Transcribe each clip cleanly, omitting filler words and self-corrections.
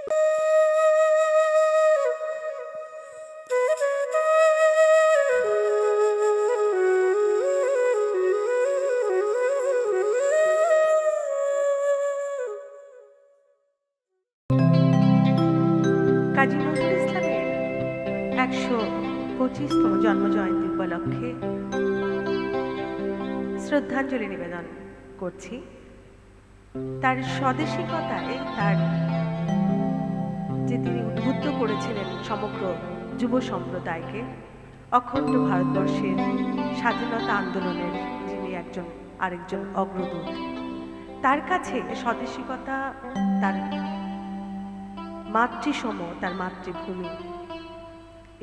কাজী নজরুল ইসলামের ১২৫তম জন্মজয়ন্তী উপলক্ষে শ্রদ্ধাঞ্জলি নিবেদন করছি। তার স্বদেশিকতায় তার যে তিনি উদ্বুদ্ধ করেছিলেন সমগ্র যুব সম্প্রদায়কে, অখণ্ড ভারতবর্ষের স্বাধীনতা আন্দোলনের যিনি আরেকজন অগ্রদূত, তার কাছে স্বদেশিকতা তার মাতৃসম, তার মাতৃভূমি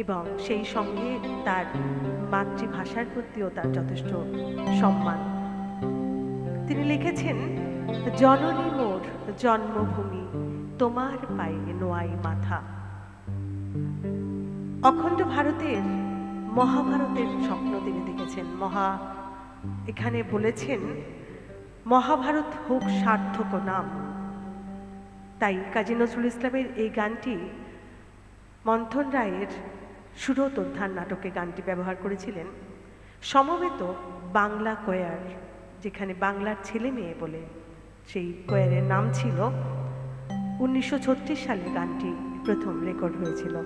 এবং সেই সঙ্গে তার মাতৃভাষার প্রতিও তার যথেষ্ট সম্মান। তিনি লিখেছেন, জননী মোর জন্মভূমি, তোমার পায়ে নোয়াই মাথা। অখণ্ড ভারতের, মহাভারতের স্বপ্ন তিনি দেখেছেন। এখানে বলেছেন, মহাভারত হোক সার্থক নাম। তাই কাজী নজরুল ইসলামের এই গানটি মন্থন রায়ের সুরতোদ্ধার নাটকে গানটি ব্যবহার করেছিলেন সমবেত বাংলা কোয়ার, যেখানে বাংলার ছেলে মেয়ে বলে সেই কোয়ারের নাম ছিল। ১৯৩৬ সালে গানটি প্রথম রেকর্ড হয়েছিল।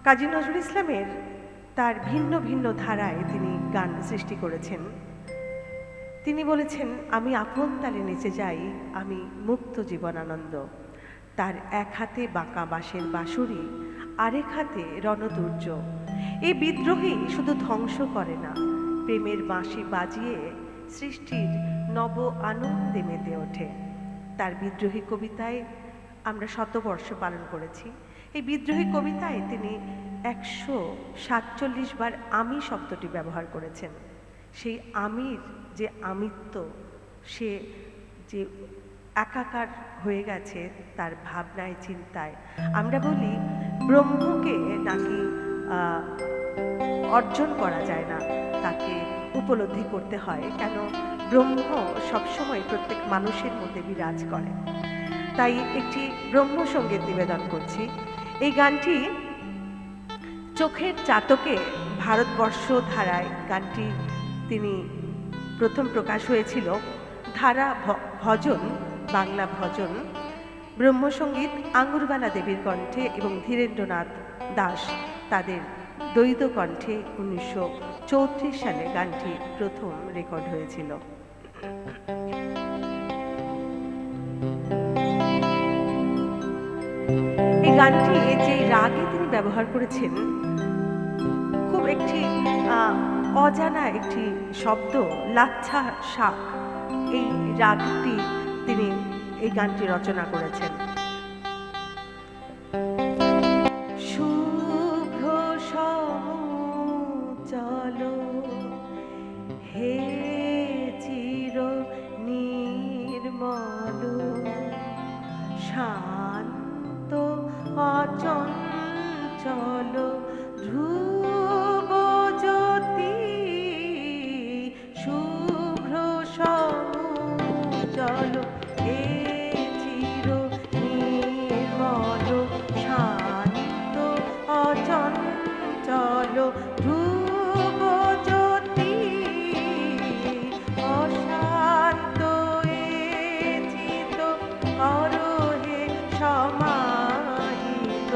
কাজী নজরুল ইসলামের তার ভিন্ন ভিন্ন ধারায় তিনি গান সৃষ্টি করেছেন। তিনি বলেছেন, আমি আপন তালে নেচে যাই, আমি মুক্ত জীবনানন্দ। তার এক হাতে বাঁকা বাঁশের বাঁশুরি, আরেক হাতে রণদুর্য। এই বিদ্রোহী শুধু ধ্বংস করে না, প্রেমের বাঁশি বাজিয়ে সৃষ্টির নব আনন্দে মেতে ওঠে। তার বিদ্রোহী কবিতায় আমরা শতবর্ষ পালন করেছি। এই বিদ্রোহী কবিতায় তিনি 147 বার আমি শব্দটি ব্যবহার করেছেন। সেই আমির যে আমিত্ব, সে যে একাকার হয়ে গেছে তার ভাবনায় চিন্তায়। আমরা বলি ব্রহ্মকে নাকি অর্জন করা যায় না, তাকে উপলব্ধি করতে হয়। কেন? ব্রহ্ম সবসময় প্রত্যেক মানুষের মধ্যে বিরাজ করে। তাই একটি ব্রহ্ম সঙ্গীত নিবেদন করছি। এই গানটি চোখের চাতকে ভারতবর্ষ ধারায় গানটি তিনি প্রথম প্রকাশ হয়েছিল। ধারা ভজন, বাংলা ভজন, ব্রহ্মসঙ্গীত আঙ্গুরবালা দেবীর কণ্ঠে এবং ধীরেন্দ্রনাথ দাস তাদের দ্বৈত কণ্ঠে 1934 সালে গানটি প্রথম রেকর্ড হয়েছিল। এই গানটি যে রাগে তিনি ব্যবহার করেছেন, খুব একটি অজানা একটি শব্দ, লাচ্ছা শাক, এই রাগটি তিনি এই গানটি রচনা করেছেন। শুভ্র সমুচল হে চির নির্মল, শান্ত অচঞ্চল ধ্রুব জ্যোতি, শুভ্র সমুচল হে চির নির্মল, শান্ত অচঞ্চল ধ্রুব জ্যোতি, অশান্ত এ চিত করহে সমাহিত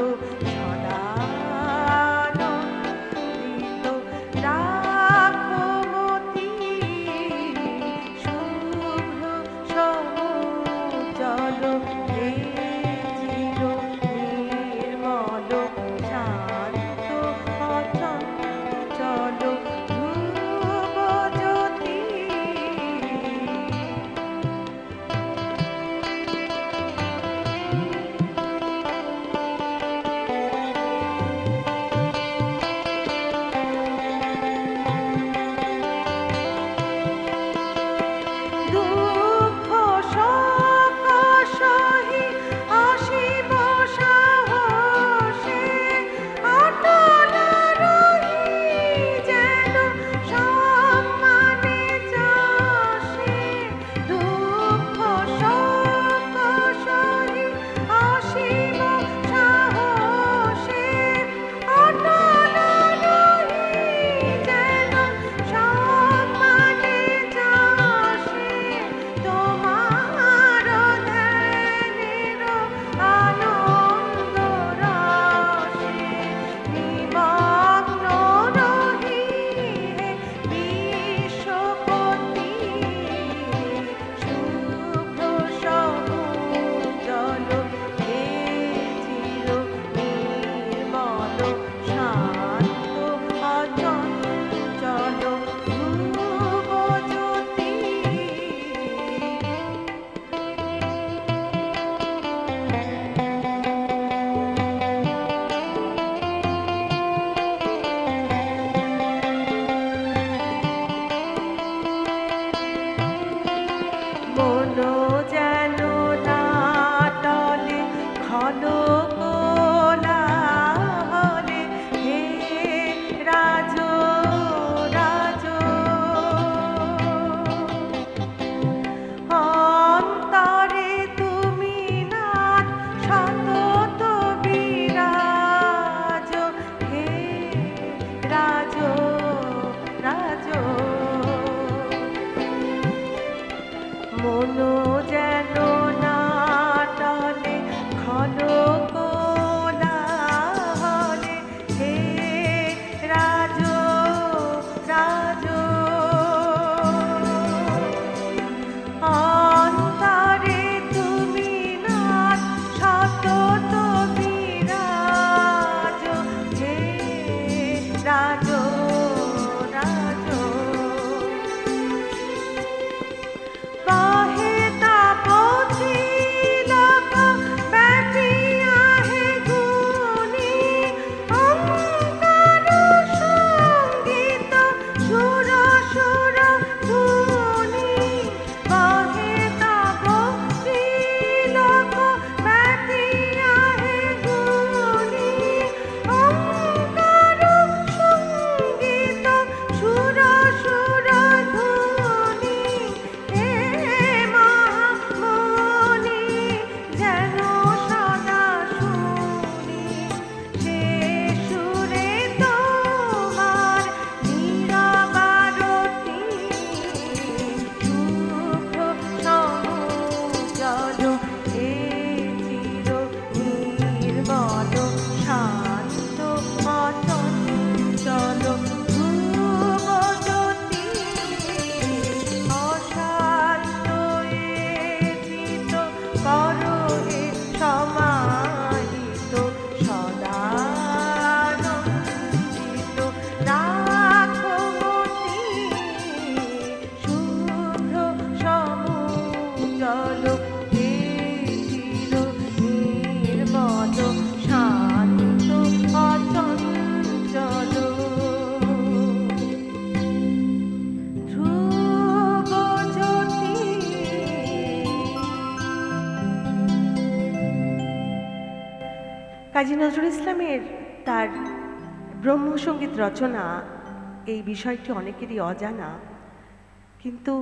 সমাহিত সদানন্দিত রাখো মতি শুভ্র সমুজল চির নির্মল শান্ত অচঞ্চল ধ্রুব জ্যোতি। কাজী নজরুল ইসলামের তার ব্রহ্মসঙ্গীত রচনা এই বিষয়টি অনেকেরই অজানা, কিন্তু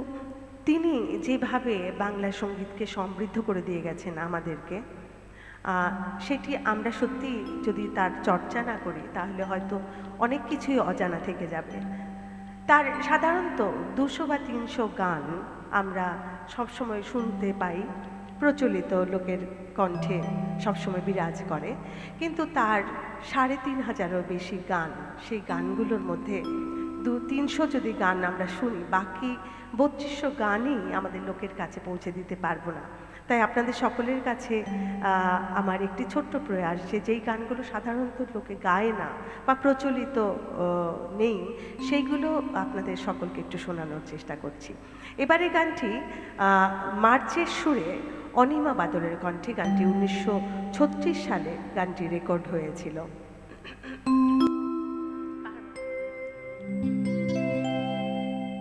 তিনি যেভাবে বাংলা সঙ্গীতকে সমৃদ্ধ করে দিয়ে গেছেন আমাদেরকে, সেটি আমরা সত্যি যদি তার চর্চা না করি তাহলে হয়তো অনেক কিছুই অজানা থেকে যাবে। তার সাধারণত 200 বা 300 গান আমরা সবসময় শুনতে পাই, প্রচলিত লোকের কণ্ঠে সবসময় বিরাজ করে, কিন্তু তার 3500-এরও বেশি গান, সেই গানগুলোর মধ্যে 200-300 যদি গান আমরা শুনি, বাকি 3200 গানই আমাদের লোকের কাছে পৌঁছে দিতে পারবো না। তাই আপনাদের সকলের কাছে আমার একটি ছোট্ট প্রয়াস, যেই গানগুলো সাধারণত লোকে গায় না বা প্রচলিত নেই, সেইগুলো আপনাদের সকলকে একটু শোনানোর চেষ্টা করছি। এবারে গানটি মার্চের সুরে অনিমা বাদলের কণ্ঠে, গানটি 1936 সালে গানটি রেকর্ড হয়েছিল।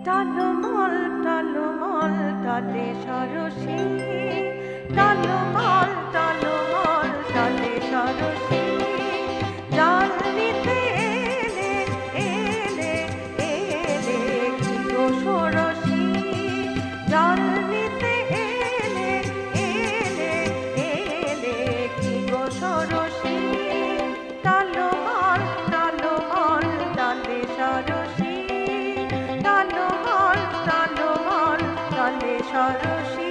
টলমল টলমল টলে সরসী, টলমল টলমল টলে সরসী, জল নিতে এলে এলে এলে কি গো ষোড়শী, জল নিতে এলে এলে এলে কি গো ষোড়শী, টলমল টলমল টলে সরসী, টলমল টলমল টলে সরসী।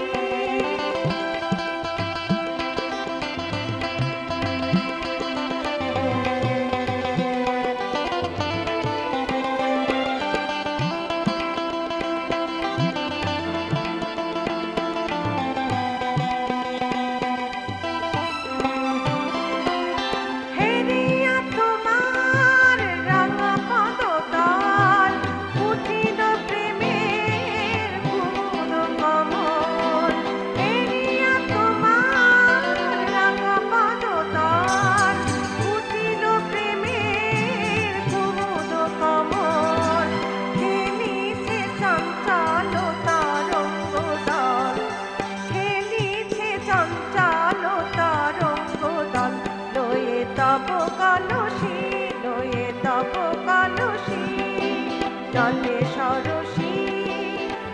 টলে সরসী,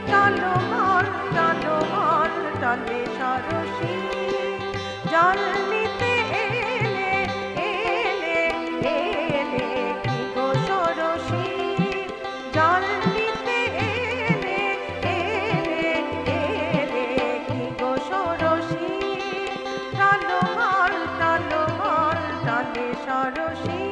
টলমল টলমল টলে সরসী, জল নিতে এলে এলে এলে কি গো ষোড়শী, জল নিতে এলে এলে এলে কি গো ষোড়শী, টলমল টলমল টলে সরসী।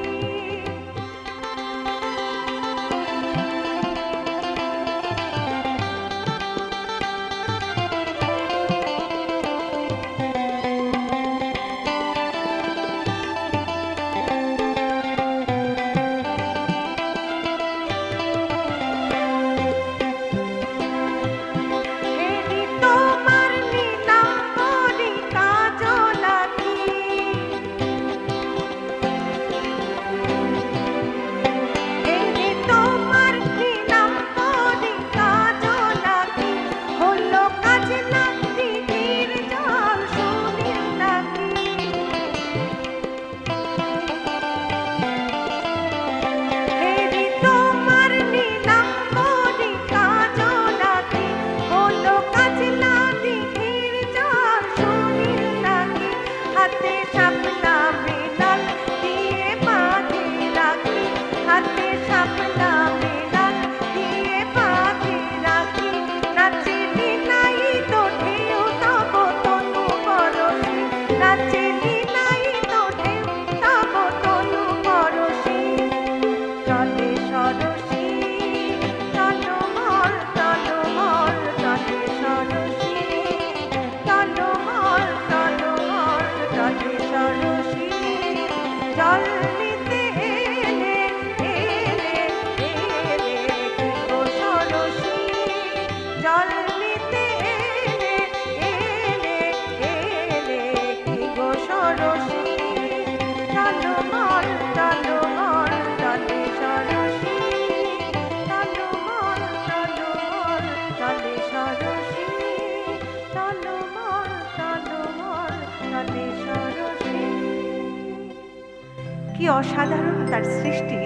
কি অসাধারণ তার সৃষ্টি!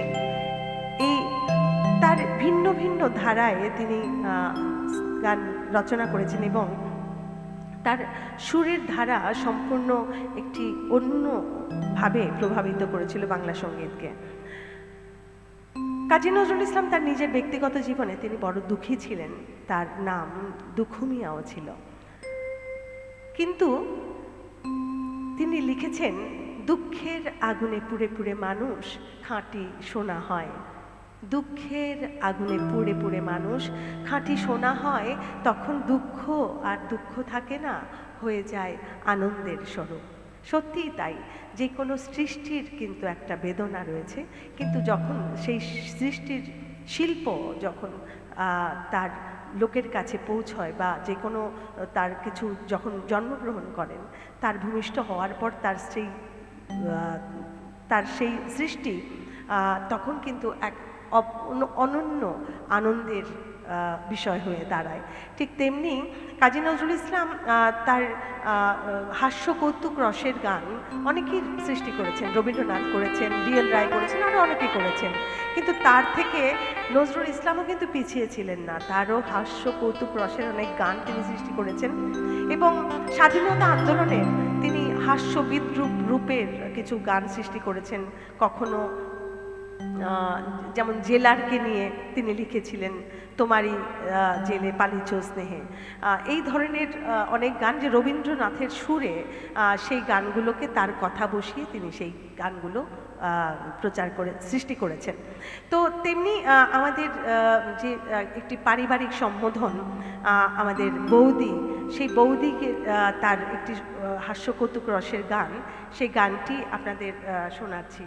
এই তার ভিন্ন ভিন্ন ধারায় তিনি গান রচনা করেছেন এবং তার সুরের ধারা সম্পূর্ণ একটি অন্যভাবে প্রভাবিত করেছিল বাংলা সঙ্গীতকে। কাজী নজরুল ইসলাম তার নিজের ব্যক্তিগত জীবনে তিনি বড় দুঃখী ছিলেন, তার নাম দুঃখু মিয়াও ছিল। কিন্তু তিনি লিখেছেন, দুঃখের আগুনে পুড়ে পুড়ে মানুষ খাঁটি সোনা হয়। দুঃখের আগুনে পুড়ে পুড়ে মানুষ খাঁটি সোনা হয়, তখন দুঃখ আর দুঃখ থাকে না, হয়ে যায় আনন্দের স্বরূপ। সত্যিই তাই, যে কোনো সৃষ্টির কিন্তু একটা বেদনা রয়েছে, কিন্তু যখন সেই সৃষ্টির শিল্প যখন তার লোকের কাছে পৌঁছয় বা যে কোনো তার কিছু যখন জন্মগ্রহণ করেন, তার ভূমিষ্ঠ হওয়ার পর তার সেই সৃষ্টি তখন কিন্তু এক অনন্য আনন্দের বিষয় হয়ে দাঁড়ায়। ঠিক তেমনি কাজী নজরুল ইসলাম তার হাস্য কৌতুক রসের গান অনেকেই সৃষ্টি করেছেন, রবীন্দ্রনাথ করেছেন, ডিএল রায় করেছেন, আরও অনেকে করেছেন। কিন্তু তার থেকে নজরুল ইসলামও কিন্তু পিছিয়ে ছিলেন না, তারও হাস্য কৌতুক রসের অনেক গান তিনি সৃষ্টি করেছেন এবং স্বাধীনতা আন্দোলনে তিনি হাস্য বিদ্রূপ রূপের কিছু গান সৃষ্টি করেছেন। কখনো যেমন জেলারকে নিয়ে তিনি লিখেছিলেন, তোমারই জেলে পালিছ স্নেহে, এই ধরনের অনেক গান যে রবীন্দ্রনাথের সুরে, সেই গানগুলোকে তার কথা বসিয়ে তিনি সেই গানগুলো প্রচার করে সৃষ্টি করেছেন। তো তেমনি আমাদের যে একটি পারিবারিক সম্বোধন, আমাদের বৌদি, সেই বৌদিকে তার একটি হাস্যকৌতুক রসের গান, সেই গানটি আপনাদের শোনাচ্ছি।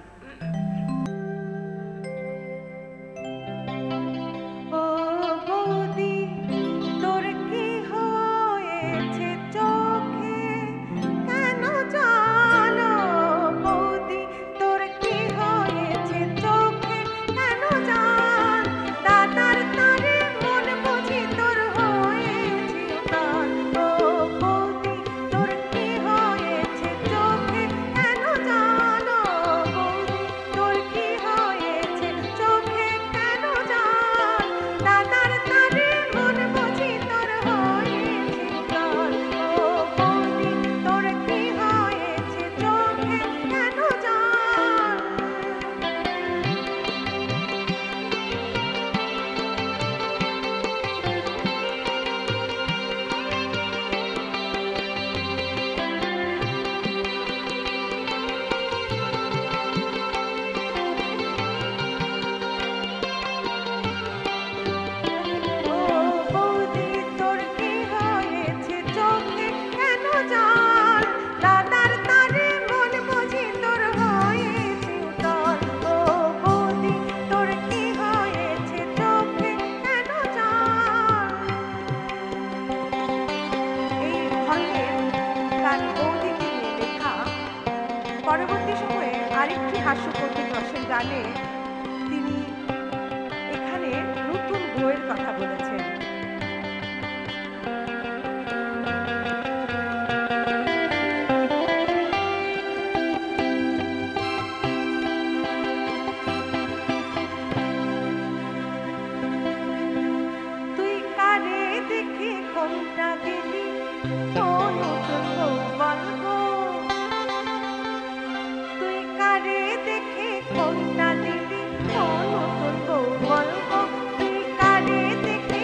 পরবর্তী সময়ে আরেকটি হাস্যকৌতুক রসের গানে তিনি এখানে নতুন বইয়ের কথা বলেছেন। তুই কারে দেখে কোনটা দিলি, নতুন বউ বলবো, দেখে কোনটা দিলি, নতুন বউ বলবো, তুই কারে দেখে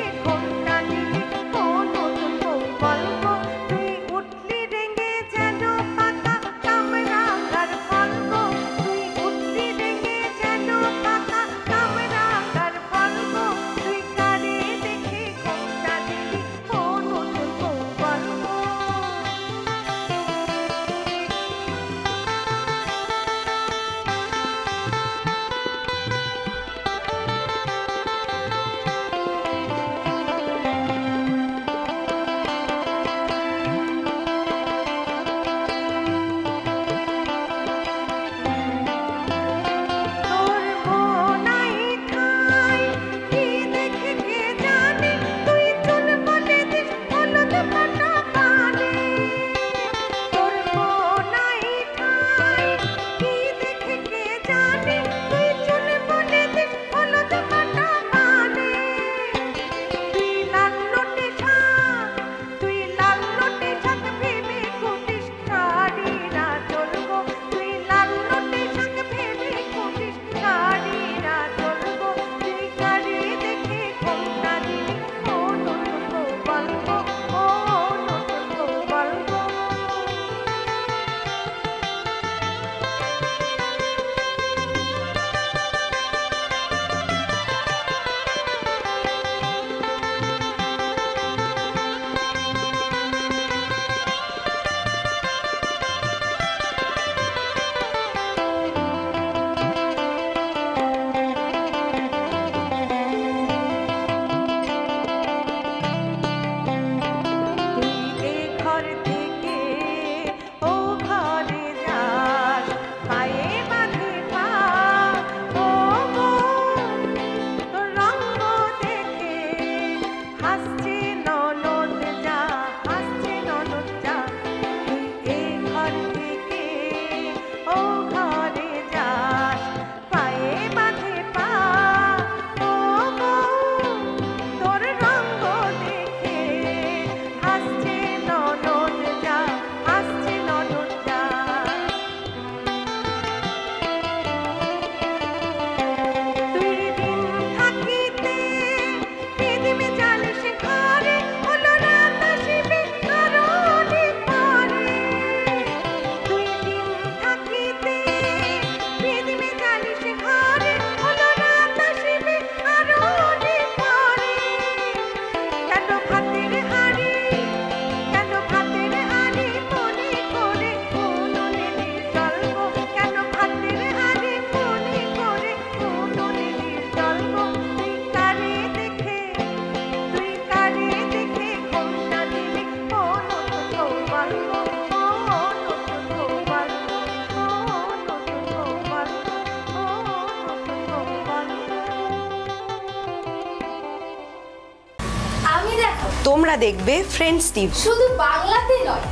তোমরা দেখবে ফ্রেন্ডস টিভি। শুধু বাংলাতে নয়,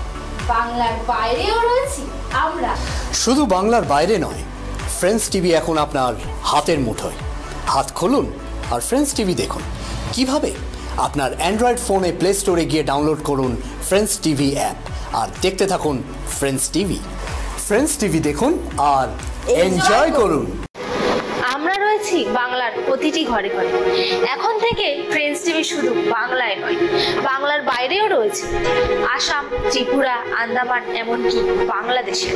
বাংলার বাইরেও রয়েছি আমরা। শুধু বাংলার বাইরে নয়, ফ্রেন্ডস টিভি এখন আপনার হাতের মুঠোয়। হাত খুলুন আর ফ্রেন্ডস টিভি দেখুন। কিভাবে? আপনার অ্যান্ড্রয়েড ফোনে প্লে স্টোরে গিয়ে ডাউনলোড করুন ফ্রেন্ডস টিভি অ্যাপ আর দেখতে থাকুন ফ্রেন্ডস টিভি। ফ্রেন্ডস টিভি দেখুন আর এনজয় করুন। আমরা রয়েছি বাংলার প্রতিটি ঘরে ঘরে। এখন থেকে ফ্রেন্ডস টিভি শুধু বাংলায় নয়, বাংলার বাইরেও রয়েছে। আসাম, ত্রিপুরা, আন্দামান, এমনকি বাংলাদেশে।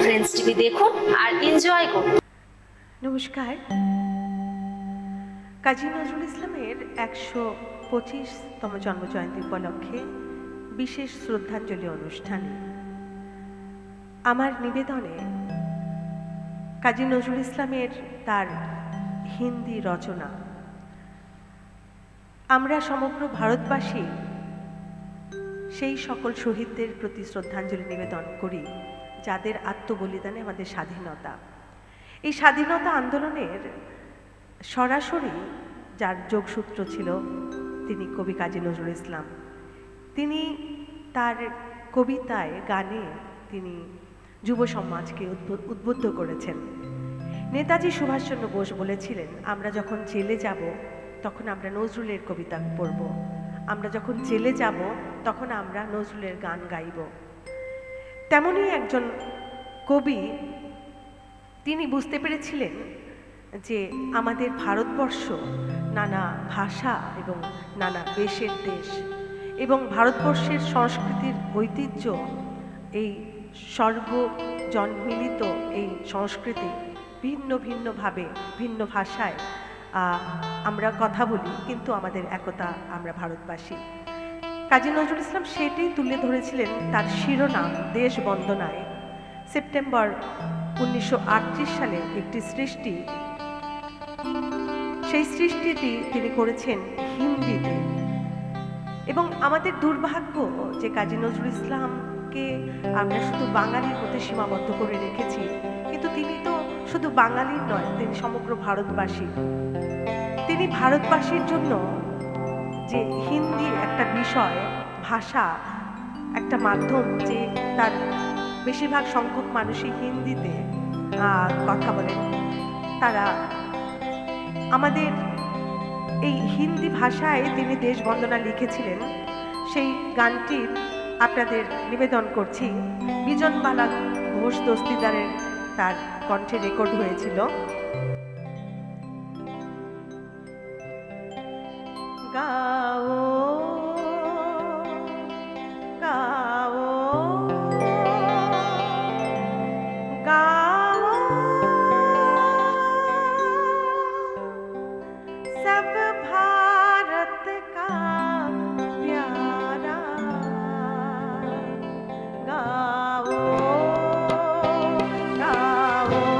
ফ্রেন্ডস টিভি দেখুন আর এনজয় করুন। নমস্কার। কাজী নজরুল ইসলামের 125তম জন্মজয়ন্তী উপলক্ষে বিশেষ শ্রদ্ধাঞ্জলি অনুষ্ঠানে আমার নিবেদনে কাজী নজরুল ইসলামের তার হিন্দি রচনা আমরা সমগ্র ভারতবাসী সেই সকল শহীদদের প্রতি শ্রদ্ধাঞ্জলি নিবেদন করি যাদের আত্মবলিদানে আমাদের স্বাধীনতা। এই স্বাধীনতা আন্দোলনের সরাসরি যার যোগসূত্র ছিল তিনি কবি কাজী নজরুল ইসলাম। তিনি তার কবিতায়, গানে তিনি যুব সমাজকে উদ্বুদ্ধ করেছেন। নেতাজি সুভাষচন্দ্র বোস বলেছিলেন, আমরা যখন জেলে যাব তখন আমরা নজরুলের কবিতা পড়ব, আমরা যখন জেলে যাব তখন আমরা নজরুলের গান গাইব। তেমনি একজন কবি তিনি বুঝতে পেরেছিলেন যে আমাদের ভারতবর্ষ নানা ভাষা এবং নানা দেশের দেশ এবং ভারতবর্ষের সংস্কৃতির ঐতিহ্য, এই সর্বজনমিলিত এই সংস্কৃতি ভিন্ন ভিন্নভাবে ভিন্ন ভাষায় আমরা কথা বলি, কিন্তু আমাদের একতা, আমরা ভারতবাসী। কাজী নজরুল ইসলাম সেটাই তুলে ধরেছিলেন তার শিরোনাম দেশ বন্দনায়। সেপ্টেম্বর 1938 সালে একটি সৃষ্টি, সেই সৃষ্টিটি তিনি করেছেন হিন্দিতে। এবং আমাদের দুর্ভাগ্য যে কাজী নজরুল ইসলামকে আমরা শুধু বাঙালির মধ্যে সীমাবদ্ধ করে রেখেছি, কিন্তু তিনি তো শুধু বাঙালির নয়, তিনি সমগ্র ভারতবাসী। তিনি ভারতবাসীর জন্য যে হিন্দি একটা বিষয়, ভাষা, একটা মাধ্যম, যে তার বেশিরভাগ সংখ্যক মানুষই হিন্দিতে কথা বলেন, তারা আমাদের এই হিন্দি ভাষায় তিনি দেশ বন্দনা লিখেছিলেন। সেই গানটি আপনাদের নিবেদন করছি। বিজনবালা ঘোষ দস্তিদারের তার কণ্ঠে রেকর্ড হয়েছিল। গাও গাও গাও सब भारत का प्यारा, गाओ गाओ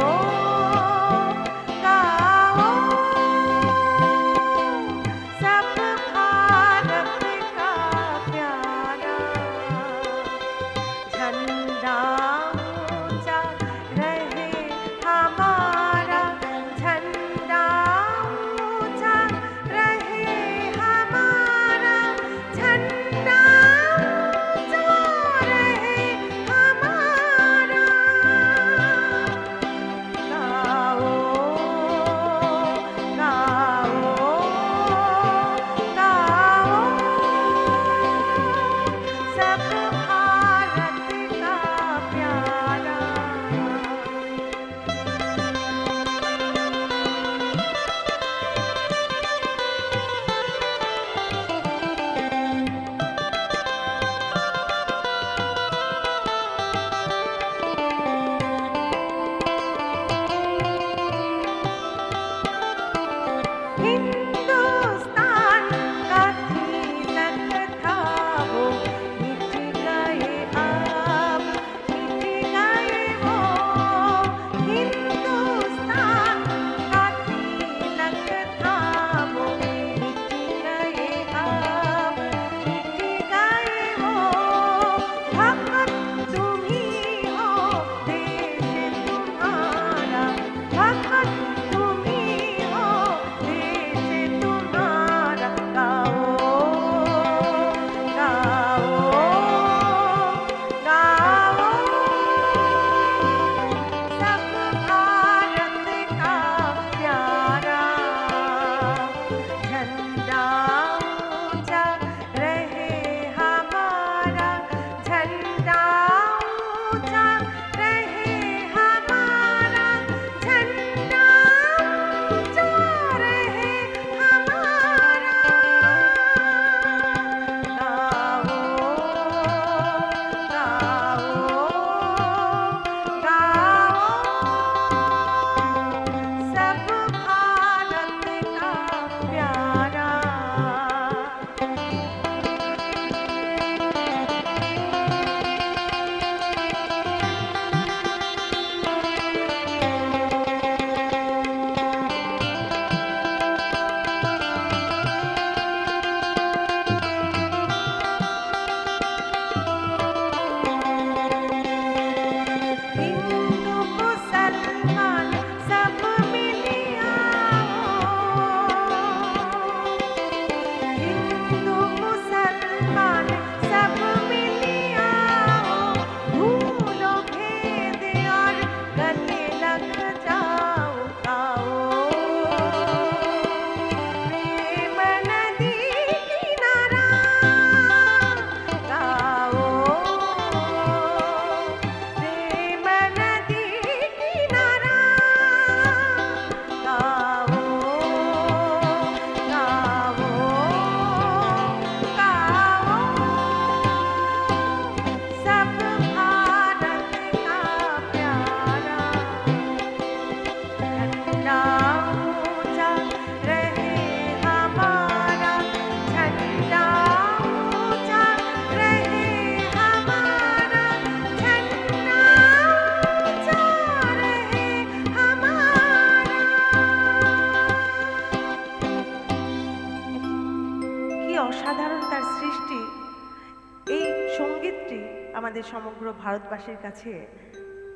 সমগ্র ভারতবাসীর কাছে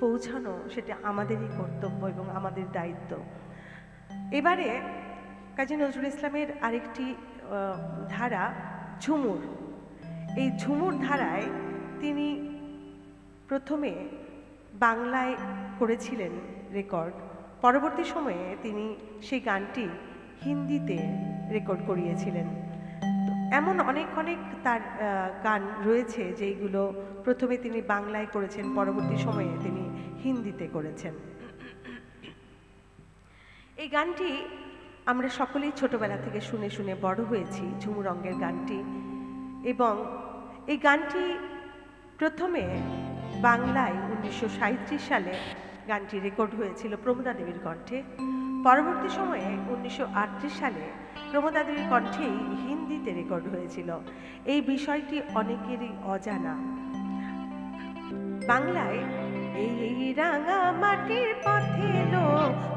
পৌঁছানো সেটা আমাদেরই কর্তব্য এবং আমাদের দায়িত্ব। এবারে কাজী নজরুল ইসলামের আরেকটি ধারা ঝুমুর। এই ঝুমুর ধারায় তিনি প্রথমে বাংলায় করেছিলেন রেকর্ড, পরবর্তী সময়ে তিনি সেই গানটি হিন্দিতে রেকর্ড করিয়েছিলেন। তো এমন অনেক তার গান রয়েছে যেইগুলো প্রথমে তিনি বাংলায় করেছেন, পরবর্তী সময়ে তিনি হিন্দিতে করেছেন। এই গানটি আমরা সকলেই ছোটবেলা থেকে শুনে শুনে বড় হয়েছি, ঝুমুর অঙ্গের গানটি। এবং এই গানটি প্রথমে বাংলায় 1937 সালে গানটি রেকর্ড হয়েছিল প্রমোদা দেবীর কণ্ঠে। পরবর্তী সময়ে 1938 সালে প্রমোদা দেবীর কণ্ঠেই হিন্দিতে রেকর্ড হয়েছিল। এই বিষয়টি অনেকেরই অজানা। বাংলায় এই রাঙা মাটির পথে লো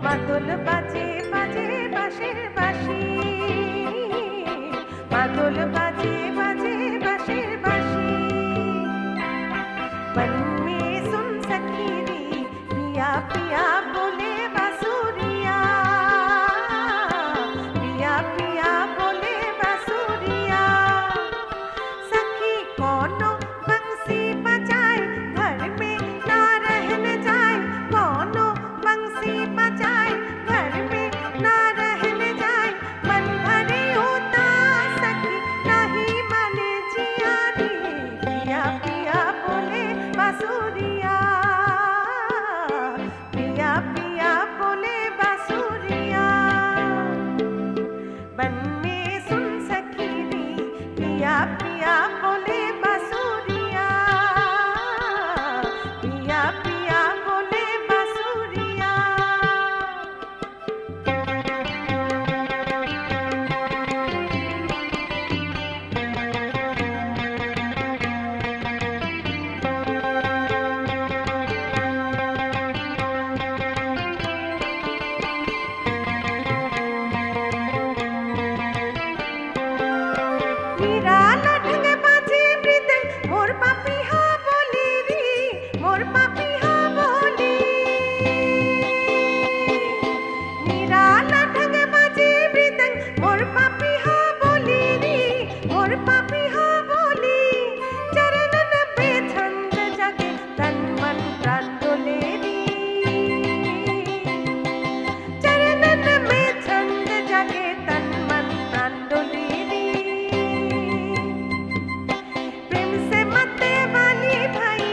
মাদল বাজে বাজে বাঁশের বাঁশি, মাদল বাজে বাজে বাঁশের বাঁশি। मन में सुन सखी री पिया पिया बोले बांसुरिया, पिया पिया बोले बांसुरिया। सखी कोनो बंसी बजाए घर में ना रहन जाए, कोनो बंसी बजाए घर में ना रहन जाए। मन भरे होता सखी नहीं माने जिया रे, पिया पिया बोले बांसुरिया, पिया पिया बोले बांसुरिया। बन में सुन सखी री पिया पिया बोले बांसुरिया, पिया पिया बोले बांसुरिया। निराला ढंग बाजे मृदंग मोर पापिहा बोली री, मोर पापिहा बोली। निराला ढंग बाजे मृदंग मोर पापिहा बोली री, मोर पापिहा बोली। चरणन पे छंद जगे तन मन प्राण डोले री, चरणन में छंद जगे तन मन प्राण डोले री। प्रेम से मते वाली भाई,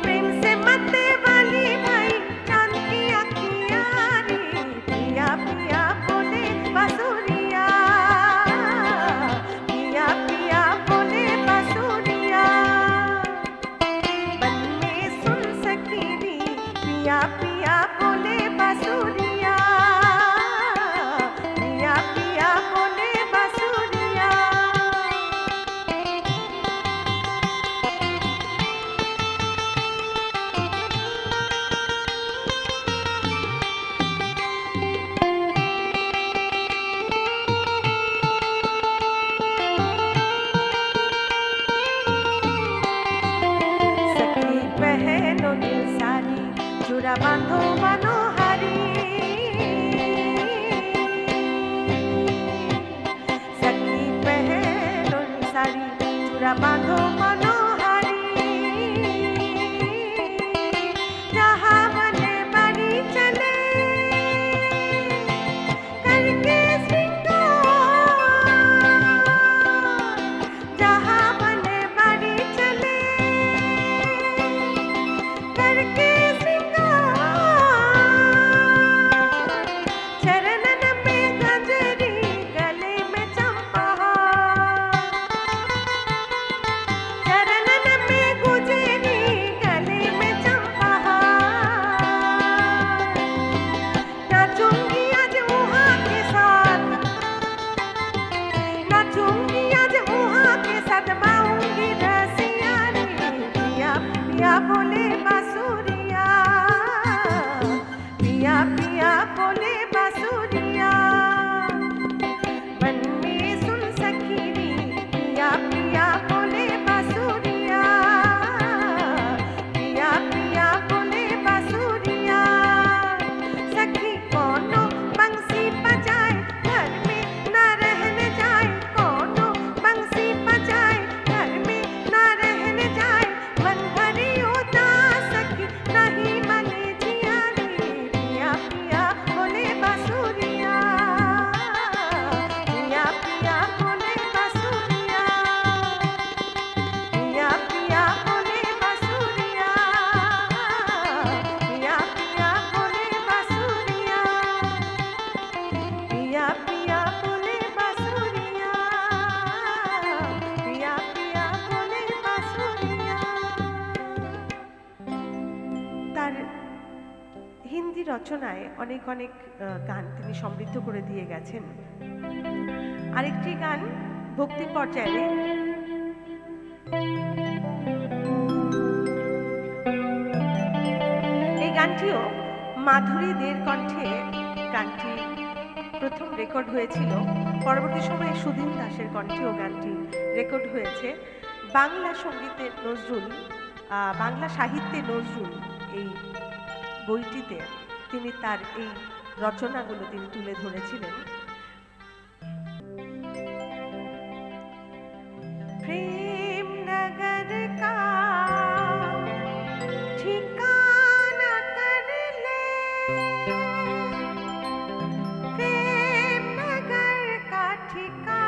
प्रेम से मते वाली भाई, चांद की अखियाँ रे, पिया पिया बोले बांसुरिया, पिया पिया बोले बांसुरिया। बन में सुन सखी री पिया पिया बोले बांसुरिया, पिया पिया बोले बांसुरिया। सखी बहनो नील सारी जुड़ा बांधो मनोहारी, सखी बहनो नील सारी जुड़ा बांधो मनोहारी। जहाँ बने बारी चले करके श्रृंगार, जहाँ बने बारी चले करके श्रृंगार। चरणन में गजरी गले में चंपाहार, चरणन में गुजरी गले में चंपाहार। नाचूंगी आज वहाँ के साथ, नाचूंगी आज वहाँ के साथ, बाऊंगी रसिया रे, पिया पिया बोले बांसुरिया, पिया पिया बोले बांसुरिया। बन में सुन सखी री पिया पिया बोले बांसुरिया। হিন্দি রচনায় অনেক অনেক গান তিনি সমৃদ্ধ করে দিয়ে গেছেন। আরেকটি গান ভক্তি পর্যায়ে, এই গানটিও মাধুরী দের কণ্ঠে গানটি প্রথম রেকর্ড হয়েছিল। পরবর্তী সময়ে সুধীন দাসের কণ্ঠেও গানটি রেকর্ড হয়েছে। বাংলা সঙ্গীতের নজরুল, বাংলা সাহিত্যে নজরুল এই বইটিতে তিনি তার এই রচনাগুলো তিনি তুলে ধরেছিলেন। প্রেম নগর কা ঠিকানা কর লে, প্রেম নগর কা ঠিকানা,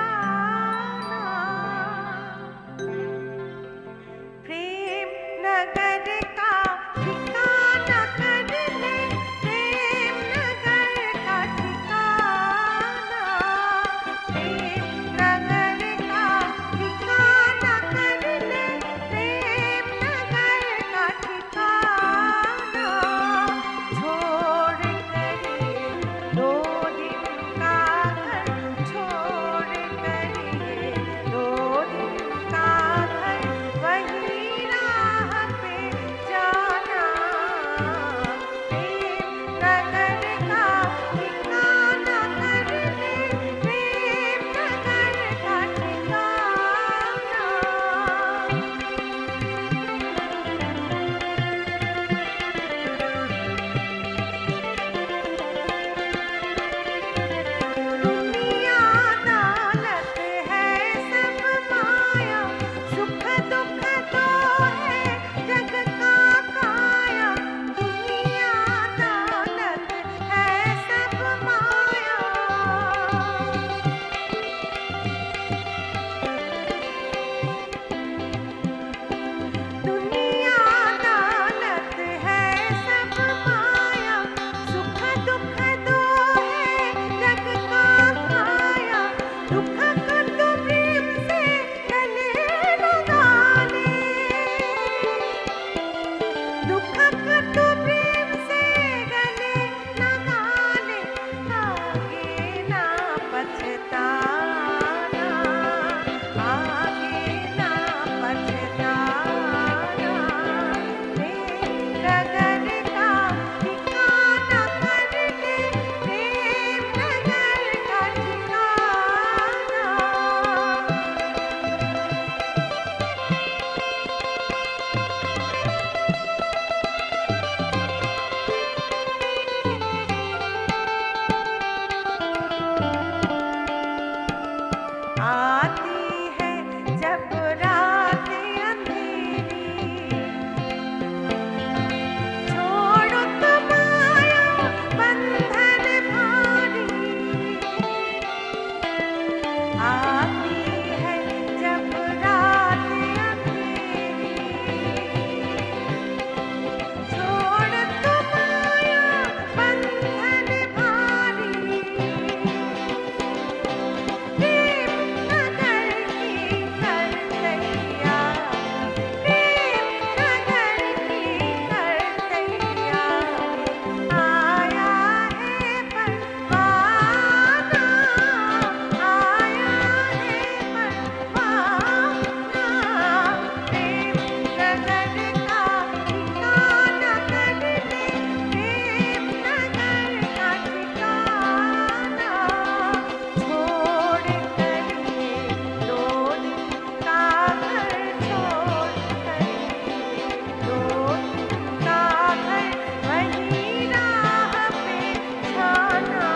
প্রেম নগর কা ঠিকানা কর লে, প্রেম নগর কা ঠিকানা, প্রেম নগর কা ঠিকানা কর লে, প্রেম नगर का ठिकाना, छोड़ करिए दो दिन का घर, छोड़ करिए दो दिन का घर, वही राह पे जाना, प्रेम नगर का ठिकाना कर ले, प्रेम नगर का ठिकाना। दुनिया दौलत है सब माया, सुख दुख तो है जग का काया, दुनिया दौलत है सब माया, दुनिया दौलत है सब माया, सुख दुख दो है जग का काया, दुख को तो प्रेम से गले लगा ले, दुख को तो प्रेम से गले लगा ले, आगे ना पछताना, आगे ना पछताना, प्रेम नगर का ठिकाना कर ले, प्रेम नगर का ठिकाना। आती है जब रात अंधेरी, छोड़ो तो माया बंधन भारी, आती है जब रात अंधेरी, छोड़ तो माया बंधन भारी, प्रेम नगर की कर दैया, प्रेम नगर की कर दैया, आया है परवाना, आया है परवाना, प्रेम नगर का ठिकाना कर ले, प्रेम नगर का ठिकाना, छोड़ करिए दो दिन का घर, छोड़ करिए दो दिन का घर, वही राह पे जाना,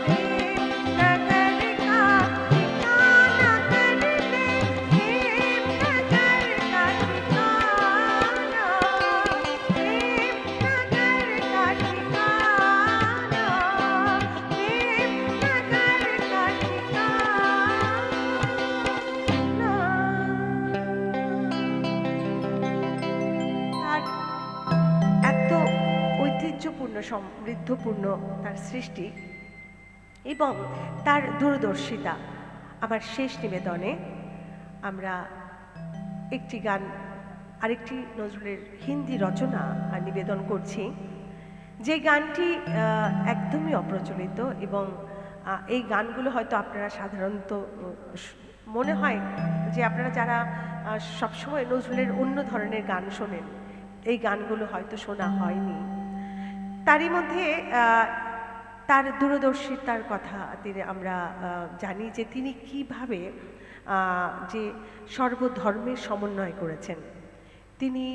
प्रेम नगर का ठिकाना कर ले, प्रेम नगर का ठिकाना, प्रेम नगर का ठिकाना, प्रेम नगर का ठिकाना। তার এত ঐতিহ্যপূর্ণ সমৃদ্ধপূর্ণ তার সৃষ্টি এবং তার দূরদর্শিতা, আমার শেষ নিবেদনে আমরা একটি গান, আরেকটি নজরুলের হিন্দি রচনা নিবেদন করছি। যে গানটি একদমই অপ্রচলিত এবং এই গানগুলো হয়তো আপনারা সাধারণত মনে হয় যে আপনারা যারা সবসময় নজরুলের অন্য ধরনের গান শোনেন এই গানগুলো হয়তো শোনা হয়নি। তারই মধ্যে তার দূরদর্শিতার কথা আমরা জানি যে তিনি কিভাবে যে সর্বধর্মের সমন্বয় করেছেন। তিনি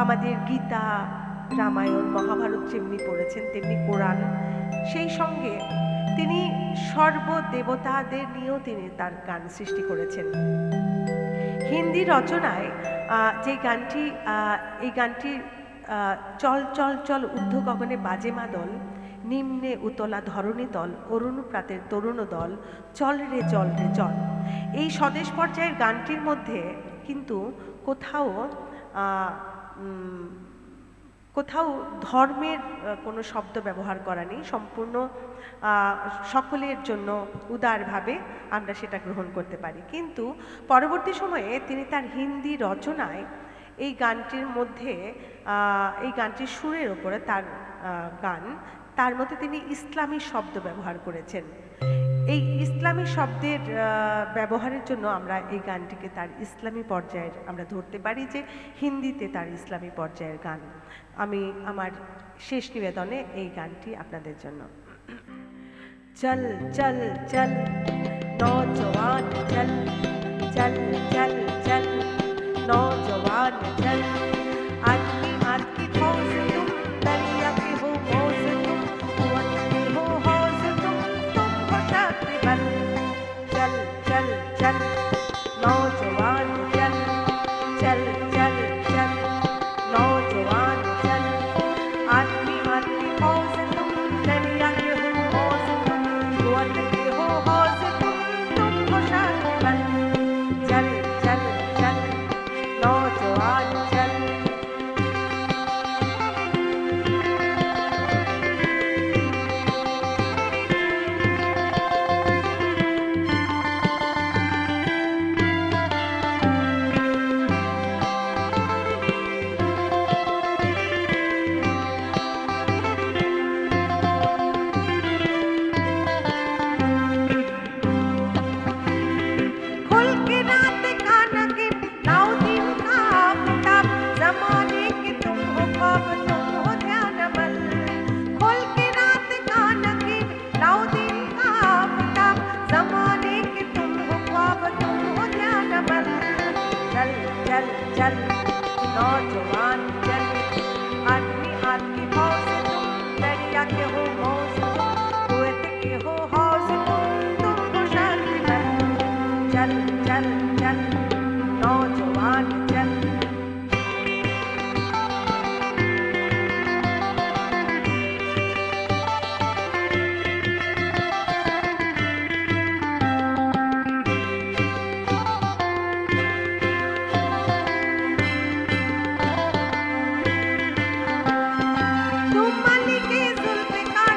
আমাদের গীতা, রামায়ণ, মহাভারত যেমনি পড়েছেন তেমনি কোরআন, সেই সঙ্গে তিনি সর্বদেবতাদের নিয়েও তিনি তার গান সৃষ্টি করেছেন। হিন্দি রচনায় যে গানটি এই গানটির চল চল চল ঊর্ধ্ব গগনে বাজে মাদল, নিম্নে উতলা ধরণী তল, অরুণ প্রাতের তরুণ দল, চল রে চল রে চল, এই স্বদেশ পর্যায়ের গানটির মধ্যে কিন্তু কোথাও ধর্মের কোনো শব্দ ব্যবহার করা নেই। সম্পূর্ণ সকলের জন্য উদারভাবে আমরা সেটা গ্রহণ করতে পারি। কিন্তু পরবর্তী সময়ে তিনি তার হিন্দি রচনায় এই গানটির মধ্যে এই গানটির সুরের ওপরে তার মধ্যে তিনি ইসলামী শব্দ ব্যবহার করেছেন। এই ইসলামী শব্দের ব্যবহারের জন্য আমরা এই গানটিকে তার ইসলামী পর্যায়ের আমরা ধরতে পারি যে হিন্দিতে তার ইসলামী পর্যায়ের গান। আমি আমার শেষ নিবেদনে এই গানটি আপনাদের জন্য। চল চল চল নৌজওয়ান চল, চল চল চল नौजवान चल, आज की फौज तुम, दरिया की हो मौज तुम, कुआं की हो हौज तुम हो शातिर बन। चल चल चल नौजवान चल, चल चल चल नौजवान चल, आज की फौज तुम, दरिया की हो मौज तुम, कुआं की हो हौज तुम हो शातिर बन। चल चल चल नौजवान चल। खुल के रात का नगीन नाउ दिन का आफताब, ज़माने के तुम हो ख्वाब तुम हो ध्यान बल। खुल के रात का नगीन नाउ दिन का आफताब, ज़माने के तुम हो ख्वाब तुम हो ध्यान बल। चल चल चल नौजवान चल, आदमी आदमी फौज तुम, दरिया के हो मौज तुम, कुएं के हो हौज तुम हो शातिर बन। चल चल चल नौजवान चल। तुम मलिके जुल्फ़िकार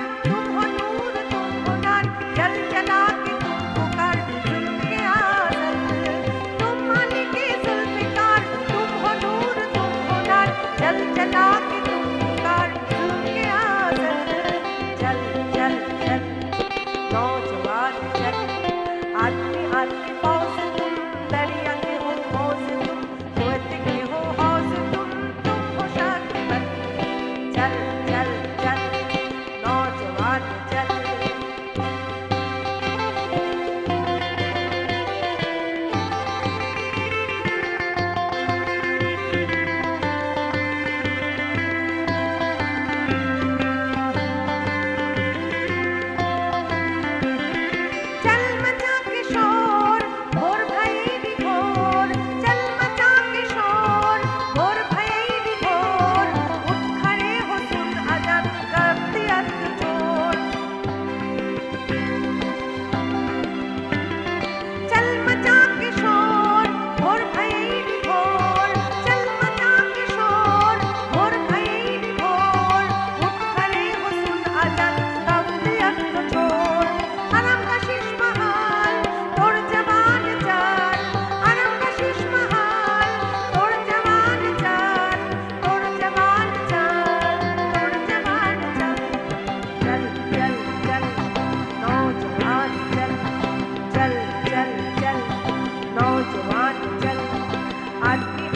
मान जल आदमी